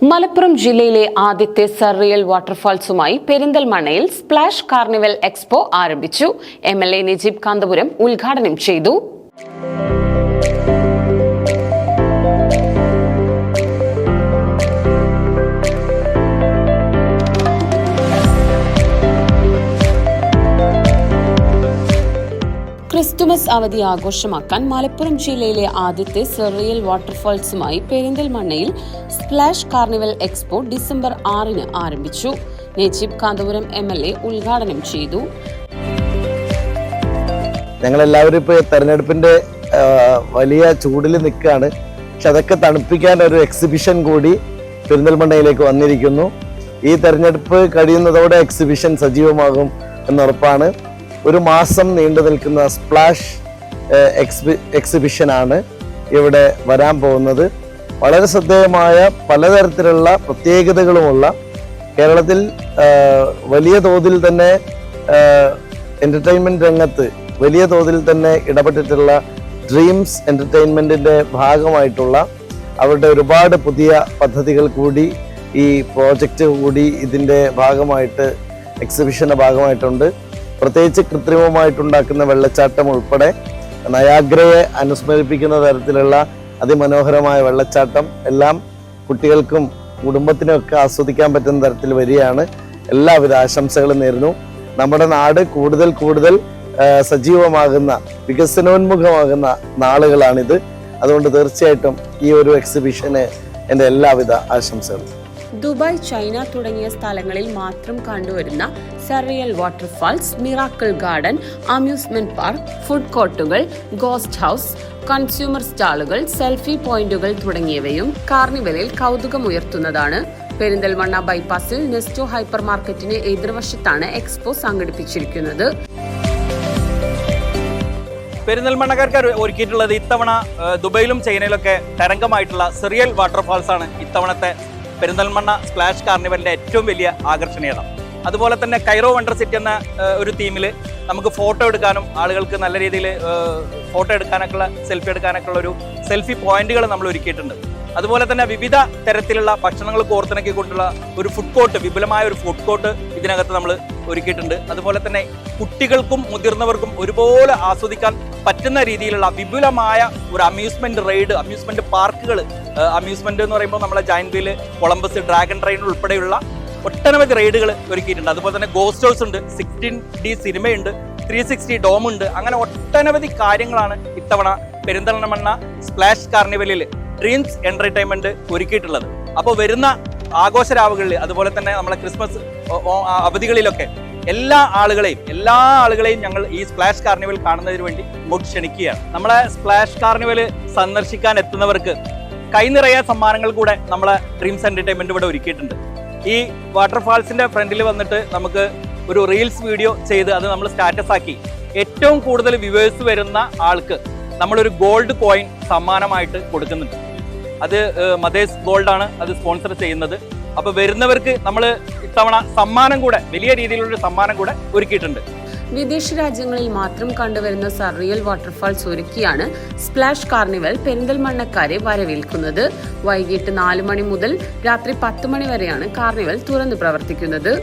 മലപ്പുറം ജില്ലയിലെ ആദ്യത്തെ സർറിയൽ വാട്ടർഫാൾസുമായി പെരിന്തൽമണ്ണയിൽ സ്പ്ലാഷ് കാർണിവൽ എക്സ്പോ ആരംഭിച്ചു. MLA നജീബ് കാന്തപുരം ഉദ്ഘാടനം ചെയ്തു. ക്രിസ്തുമസ് അവധി ആഘോഷമാക്കാൻ മലപ്പുറം ജില്ലയിലെ ആദ്യത്തെ സർറിയൽ വാട്ടർഫാൾസുമായി പെരിന്തൽമണ്ണയിൽ സ്പ്ലാഷ് കാർണിവൽ എക്സ്പോ ഡിസംബർ 6 ആരംഭിച്ചു. നജീബ് കാന്തപുരം MLA ഉദ്ഘാടനം ചെയ്തു. ഞങ്ങളെല്ലാവരും ഇപ്പോൾ തെരഞ്ഞെടുപ്പിന്റെ വലിയ ചൂടിൽ നിൽക്കുകയാണ്. പക്ഷെ അതൊക്കെ തണുപ്പിക്കാൻ ഒരു എക്സിബിഷൻ കൂടി പെരിന്തൽമണ്ണയിലേക്ക് വന്നിരിക്കുന്നു. ഈ തെരഞ്ഞെടുപ്പ് കഴിയുന്നതോടെ എക്സിബിഷൻ സജീവമാകും എന്നുറപ്പാണ്. ഒരു മാസം നീണ്ടു നിൽക്കുന്ന സ്പ്ലാഷ് എക്സിബിഷനാണ് ഇവിടെ വരാൻ പോകുന്നത്. വളരെ ശ്രദ്ധേയമായ പലതരത്തിലുള്ള പ്രത്യേകതകളുമുള്ള, കേരളത്തിൽ വലിയ തോതിൽ തന്നെ എൻ്റർടൈൻമെൻറ്റ് രംഗത്ത് വലിയ തോതിൽ തന്നെ ഇടപെട്ടിട്ടുള്ള ഡ്രീംസ് എൻ്റർടൈൻമെൻറ്റിൻ്റെ ഭാഗമായിട്ടുള്ള അവരുടെ ഒരുപാട് പുതിയ പദ്ധതികൾ കൂടി ഈ പ്രോജക്റ്റ് കൂടി ഇതിൻ്റെ ഭാഗമായിട്ട് എക്സിബിഷൻ്റെ ഭാഗമായിട്ടുണ്ട്. പ്രത്യേകിച്ച് കൃത്രിമമായിട്ടുണ്ടാക്കുന്ന വെള്ളച്ചാട്ടം ഉൾപ്പെടെ നയാഗ്രയെ അനുസ്മരിപ്പിക്കുന്ന തരത്തിലുള്ള അതിമനോഹരമായ വെള്ളച്ചാട്ടം എല്ലാം കുട്ടികൾക്കും കുടുംബത്തിനുമൊക്കെ ആസ്വദിക്കാൻ പറ്റുന്ന തരത്തിൽ വരികയാണ്. എല്ലാവിധ ആശംസകളും നേരുന്നു. നമ്മുടെ നാട് കൂടുതൽ കൂടുതൽ സജീവമാകുന്ന, വികസനോന്മുഖമാകുന്ന നാളുകളാണിത്. അതുകൊണ്ട് തീർച്ചയായിട്ടും ഈ ഒരു എക്സിബിഷന് എൻ്റെ എല്ലാവിധ ആശംസകളും. ദുബായ്, ചൈന തുടങ്ങിയ സ്ഥലങ്ങളിൽ മാത്രം കണ്ടുവരുന്ന surreal waterfalls, miracle garden, amusement park, food കോർട്ടുകൾ, ഗോസ്റ്റ് ഹൗസ്, കൺസ്യൂമർ സ്റ്റാളുകൾ, സെൽഫി പോയിന്റുകൾ തുടങ്ങിയവയും കാർണിവലിൽ കൗതുകമുയർത്തുന്നതാണ്. പെരിന്തൽമണ്ണ ബൈപ്പാസിൽ നെസ്റ്റോ ഹൈപ്പർ മാർക്കറ്റിന് എതിർവശത്താണ് എക്സ്പോ സംഘടിപ്പിച്ചിരിക്കുന്നത്. പെരിന്തൽമണ്ണക്കാർക്ക് ഒരുക്കിയിട്ടുള്ളത് ഇത്തവണ ദുബൈയിലും ചൈനയിലൊക്കെ തരംഗമായിട്ടുള്ള സർറിയൽ വാട്ടർഫാൾസ് ആണ് ഇത്തവണത്തെ പെരിന്തൽമണ്ണ സ്പ്ലാഷ് കാർണിവലിൻ്റെ ഏറ്റവും വലിയ ആകർഷണീയത. അതുപോലെ തന്നെ കൈറോ വണ്ടർ സിറ്റി എന്ന ഒരു തീമിൽ നമുക്ക് ഫോട്ടോ എടുക്കാനും ആളുകൾക്ക് നല്ല രീതിയിൽ ഫോട്ടോ എടുക്കാനൊക്കെയുള്ള സെൽഫി എടുക്കാനൊക്കെയുള്ള ഒരു സെൽഫി പോയിന്റുകൾ നമ്മൾ ഒരുക്കിയിട്ടുണ്ട്. അതുപോലെ തന്നെ വിവിധ തരത്തിലുള്ള ഭക്ഷണങ്ങൾ കോർത്തിണക്കിക്കൊണ്ടുള്ള ഒരു ഫുഡ് കോർട്ട്, വിപുലമായ ഒരു ഫുഡ് കോർട്ട് ഇതിനകത്ത് നമ്മൾ ഒരുക്കിയിട്ടുണ്ട്. അതുപോലെ തന്നെ കുട്ടികൾക്കും മുതിർന്നവർക്കും ഒരുപോലെ ആസ്വദിക്കാൻ പറ്റുന്ന രീതിയിലുള്ള വിപുലമായ ഒരു അമ്യൂസ്മെന്റ് റൈഡ്, അമ്യൂസ്മെന്റ് പാർക്കുകൾ, അമ്യൂസ്മെന്റ് എന്ന് പറയുമ്പോൾ നമ്മളെ giant wheel, Columbus, dragon train ഉൾപ്പെടെയുള്ള ഒട്ടനവധി റൈഡുകൾ ഒരുക്കിയിട്ടുണ്ട്. അതുപോലെ തന്നെ ഗോസ്റ്റ് ഹൗസ് ഉണ്ട്, 16D സിനിമയുണ്ട്, 360 ഡോം ഉണ്ട്. അങ്ങനെ ഒട്ടനവധി കാര്യങ്ങളാണ് ഇത്തവണ പെരിന്തൽമണ്ണ സ്പ്ലാഷ് കാർണിവലിൽ ഡ്രീംസ് എന്റർടൈൻമെന്റ് ഒരുക്കിയിട്ടുള്ളത്. അപ്പോൾ വരുന്ന ആഘോഷരാവുകളിൽ, അതുപോലെ തന്നെ നമ്മളെ ക്രിസ്മസ് അവധികളിലൊക്കെ എല്ലാ ആളുകളെയും ഞങ്ങൾ ഈ സ്പ്ലാഷ് കാർണിവൽ കാണുന്നതിന് വേണ്ടി ഇങ്ങോട്ട് ക്ഷണിക്കുകയാണ്. നമ്മളെ സ്പ്ലാഷ് കാർണിവൽ സന്ദർശിക്കാൻ എത്തുന്നവർക്ക് കൈനിറയ സമ്മാനങ്ങൾ കൂടെ നമ്മളെ ഡ്രീംസ് എന്റർടൈൻമെന്റ് ഇവിടെ ഒരുക്കിയിട്ടുണ്ട്. ഈ വാട്ടർഫാൾസിന്റെ ഫ്രണ്ടിൽ വന്നിട്ട് നമുക്ക് ഒരു റീൽസ് വീഡിയോ ചെയ്ത് അത് നമ്മൾ സ്റ്റാറ്റസ് ആക്കി ഏറ്റവും കൂടുതൽ വ്യൂവേഴ്സ് വരുന്ന ആൾക്ക് നമ്മളൊരു ഗോൾഡ് കോയിൻ സമ്മാനമായിട്ട് കൊടുക്കുന്നുണ്ട്. അത് മദേഴ്സ് ഗോൾഡാണ് അത് സ്പോൺസർ ചെയ്യുന്നത്. അപ്പോൾ വരുന്നവർക്ക് നമ്മൾ ഇത്തവണ സമ്മാനം കൂടെ, വലിയ രീതിയിലുള്ളൊരു സമ്മാനം കൂടെ ഒരുക്കിയിട്ടുണ്ട്. വിദേശ രാജ്യങ്ങളിൽ മാത്രം കണ്ടുവരുന്ന സർറിയൽ വാട്ടർഫാൾസ് ഒരുക്കിയാണ് സ്പ്ലാഷ് കാർണിവൽ പെരിന്തൽമണ്ണക്കാരെ വരവേൽക്കുന്നത്. വൈകിട്ട് 4 മണി മുതൽ രാത്രി 10 മണി വരെയാണ് കാർണിവൽ തുറന്നു പ്രവർത്തിക്കുന്നത്.